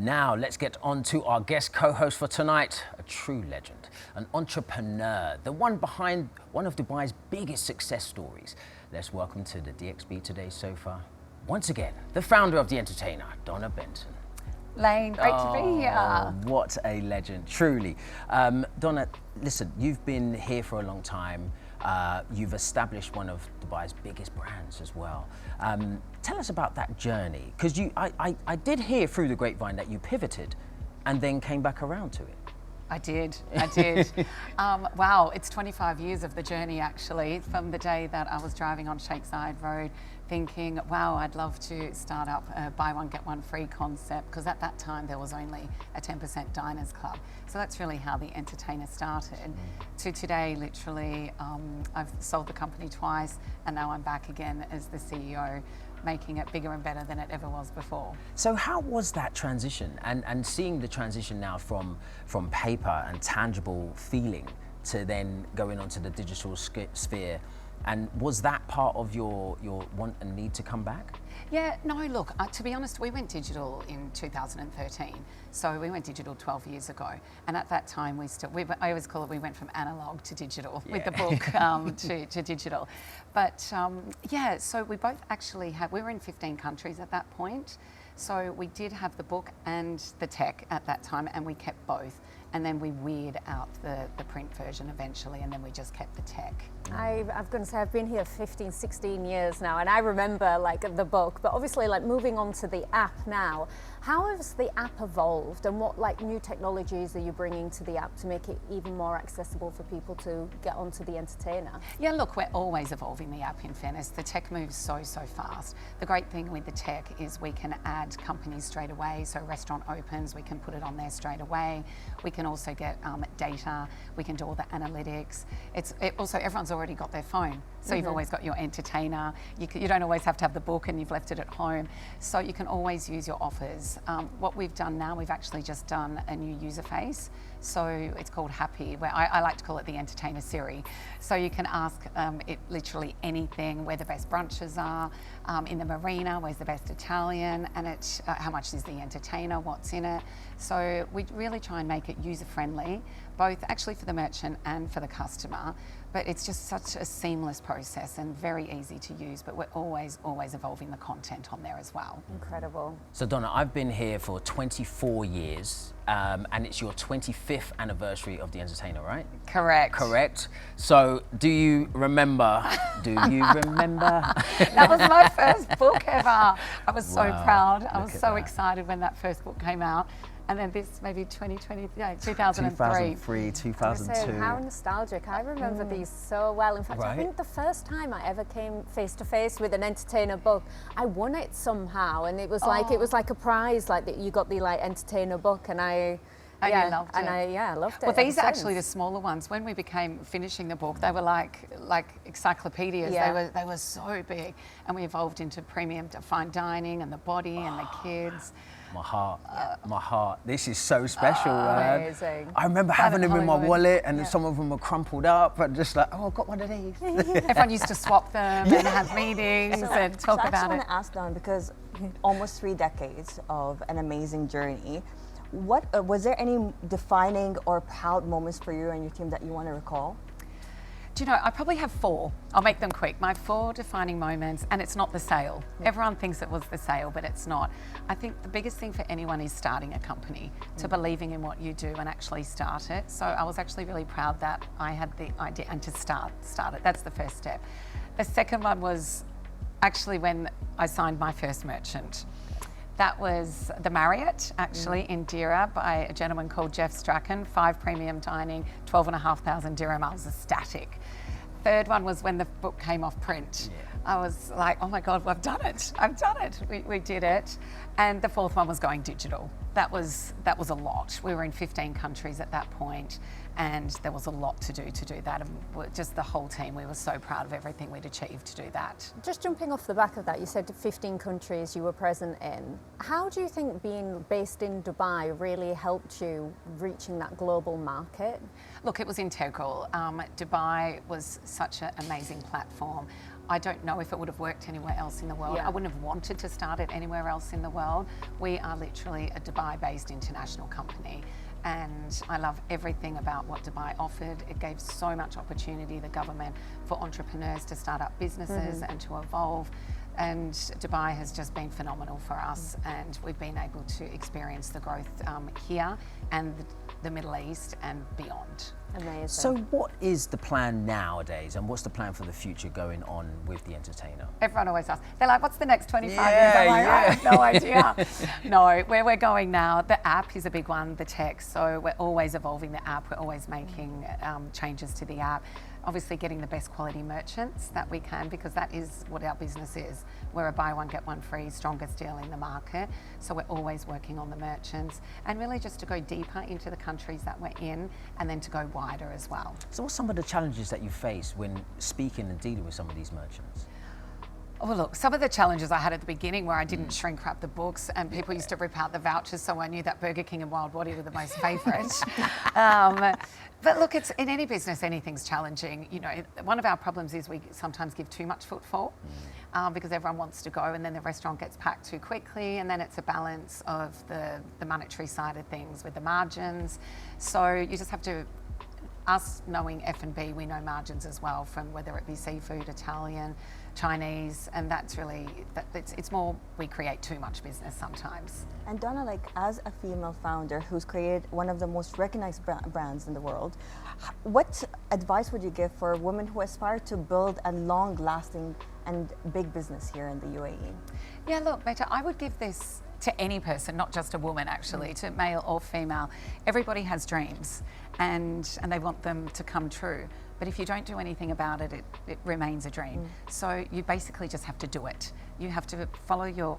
Now, let's get on to our guest co-host for tonight, a true legend, an entrepreneur, the one behind one of Dubai's biggest success stories. Let's welcome to the DXB Today sofa, once again, the founder of The Entertainer, Donna Benton. Lane, great to be here. What a legend, truly. Donna, listen, you've been here for a long time. You've established one of Dubai's biggest brands as well. Tell us about that journey, because I did hear through the grapevine that you pivoted and then came back around to it. I did. Wow, it's 25 years of the journey actually, from the day that I was driving on Sheikh Zayed Road thinking, wow, I'd love to start up a buy one, get one free concept, because at that time there was only a 10% diners club. So that's really how The Entertainer started. To today, literally, I've sold the company twice and now I'm back again as the CEO, making it bigger and better than it ever was before. So how was that transition, and seeing the transition now from paper and tangible feeling to then going onto the digital sphere? And was that part of your want and need to come back? Yeah, no, look, to be honest, we went digital in 2013. So we went digital 12 years ago. And at that time, I always call it, we went from analog to digital with the book to digital. But yeah, so we both actually we were in 15 countries at that point. So we did have the book and the tech at that time, and we kept both. And then we weeded out the print version eventually, and then we just kept the tech. I'm going to say I've been here 15, 16 years now, and I remember like the book, but obviously like moving on to the app now, how has the app evolved, and what like new technologies are you bringing to the app to make it even more accessible for people to get onto The Entertainer? Yeah, look, we're always evolving the app, in fairness. The tech moves so fast. The great thing with the tech is we can add companies straight away. So a restaurant opens, we can put it on there straight away. We can also get data, we can do all the analytics. Also, everyone's already got their phone, so you've always got your Entertainer. You don't always have to have the book and you've left it at home, so you can always use your offers. What we've done now, we've actually just done a new user face, so it's called Happy, where I like to call it the Entertainer Siri. So you can ask it literally anything, where the best brunches are, in the marina, where's the best Italian, and how much is the Entertainer, what's in it. So we really try and make it user-friendly, both actually for the merchant and for the customer. But it's just such a seamless process and very easy to use, but we're always evolving the content on there as well. Incredible. So Donna, I've been here for 24 years, and it's your 25th anniversary of The Entertainer, right? Correct. Correct. So do you remember? That was my first book ever. I was so proud. I was so excited when that first book came out. And then this maybe 2003. 2003, 2002. So how nostalgic. I remember these so well. In fact, I think the first time I ever came face to face with an Entertainer book, I won it somehow, and it was like a prize, like that you got the like Entertainer book, and I loved it. I loved it. Well, these are actually the smaller ones. When we became finishing the book, they were like encyclopedias. Yeah. They were so big, and we evolved into premium to fine dining and the body and the kids. My heart. This is so special, man. Amazing. I remember having them in my wallet, and some of them were crumpled up, and just like, oh, I've got one of these. Everyone used to swap them and have meetings and talk about it. I just want to ask Don, because almost 3 decades of an amazing journey, what was there any defining or proud moments for you and your team that you want to recall? Do you know, I probably have 4. I'll make them quick. My 4 defining moments, and it's not the sale. Everyone thinks it was the sale, but it's not. I think the biggest thing for anyone is starting a company, to believing in what you do and actually start it. So I was actually really proud that I had the idea and to start it. That's the first step. The second one was actually when I signed my first merchant. That was the Marriott, actually, in Deira, by a gentleman called Jeff Strachan, 5 premium dining, 12,500 dirham. I was ecstatic. Third one was when the book came off print. I was like, oh my God, well, I've done it. We did it. And the fourth one was going digital. That was a lot. We were in 15 countries at that point, and there was a lot to do that. And just the whole team, we were so proud of everything we'd achieved to do that. Just jumping off the back of that, you said 15 countries you were present in. How do you think being based in Dubai really helped you reaching that global market? Look, it was integral. Dubai was such an amazing platform. I don't know if it would have worked anywhere else in the world. Yeah. I wouldn't have wanted to start it anywhere else in the world. We are literally a Dubai-based international company, and I love everything about what Dubai offered. It gave so much opportunity, the government, for entrepreneurs to start up businesses and to evolve. And Dubai has just been phenomenal for us, and we've been able to experience the growth here and the Middle East and beyond. Amazing. So what is the plan nowadays, and what's the plan for the future going on with The Entertainer? Everyone always asks, they're like, what's the next 25 years? I'm like, I have no idea. No, where we're going now, the app is a big one, the tech. So we're always evolving the app. We're always making changes to the app. Obviously getting the best quality merchants that we can, because that is what our business is. We're a buy one, get one free, strongest deal in the market. So we're always working on the merchants, and really just to go deeper into the countries that we're in, and then to go wider as well. So what's some of the challenges that you face when speaking and dealing with some of these merchants? Oh, look, some of the challenges I had at the beginning where I didn't shrink wrap the books and people used to rip out the vouchers, so I knew that Burger King and Wild Waddy were the most favourite. But look, it's in any business, anything's challenging. You know, one of our problems is we sometimes give too much footfall because everyone wants to go, and then the restaurant gets packed too quickly, and then it's a balance of the monetary side of things with the margins. So you just have to, us knowing F&B, we know margins as well, from whether it be seafood, Italian, Chinese, and that's really, it's more we create too much business sometimes. And Donna, like as a female founder who's created one of the most recognized brands in the world, what advice would you give for women who aspire to build a long-lasting and big business here in the UAE? Yeah, look, Meta, I would give this to any person, not just a woman actually, to male or female. Everybody has dreams and they want them to come true. But if you don't do anything about it, it remains a dream. So you basically just have to do it. You have to follow your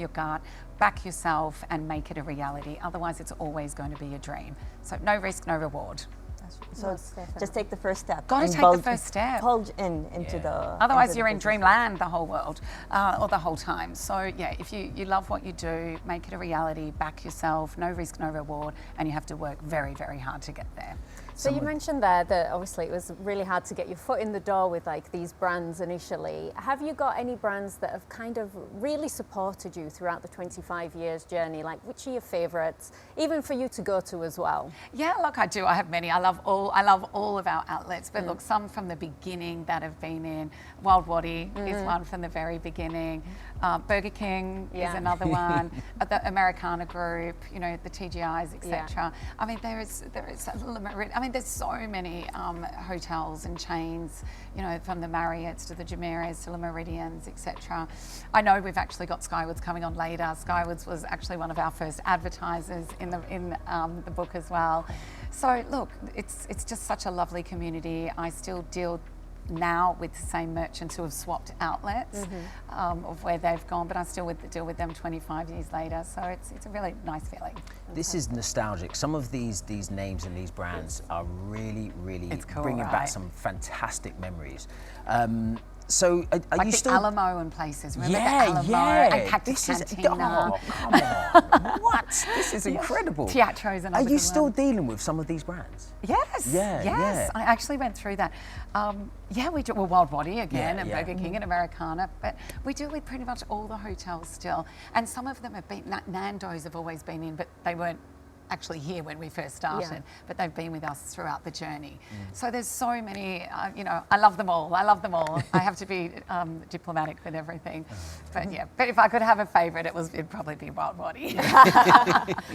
gut, back yourself and make it a reality. Otherwise, it's always going to be a dream. So no risk, no reward. So just take the first step. Got to and take the first step. Plunge into the. Otherwise, into you're the in business. dreamland the whole world, or the whole time. So yeah, if you love what you do, make it a reality. Back yourself. No risk, no reward, and you have to work very, very hard to get there. So you mentioned there that obviously it was really hard to get your foot in the door with like these brands initially. Have you got any brands that have kind of really supported you throughout the 25 years journey? Like which are your favourites, even for you to go to as well? Yeah, look, I do. I have many. I love all of our outlets, but look, some from the beginning that have been in. Wild Waddy is one from the very beginning. Burger King is another one. The Americana Group, you know, the TGIs, etc. I mean, there is there's so many hotels and chains, you know, from the Marriotts to the Jumeirahs to the Meridians, etc. I know we've actually got Skywards coming on later. Skywards was actually one of our first advertisers in the book as well. So look, it's just such a lovely community. I still deal now with the same merchants who have swapped outlets of where they've gone, but I still deal with them 25 years later. So it's a really nice feeling. This is nostalgic. Some of these names and these brands are really, really It's cool, bringing back right? some fantastic memories. So are Like you the still? Alamo and places. Remember the Yeah, Alamo yeah. and Cactus Cantina. Oh, come on. What? This is incredible. Teatro's another Are you good still one. dealing with some of these brands? Yes, Yeah, yes. yeah. I actually went through that. Yeah, we do. Well, Wild Waddy again, Yeah, and yeah. Burger King and Americana, but we deal with pretty much all the hotels still. And some of them have been, Nando's have always been in, but they weren't actually here when we first started, but they've been with us throughout the journey. So there's so many, you know, I love them all. I love them all. I have to be diplomatic with everything. But yeah, but if I could have a favourite, it'd probably be Wild Waddy.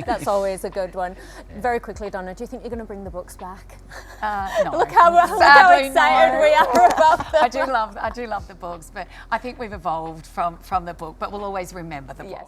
That's always a good one. Very quickly, Donna, do you think you're going to bring the books back? No. Look how Sadly, excited no. we are about them. I do love the books, but I think we've evolved from the book, but we'll always remember the book. Yes.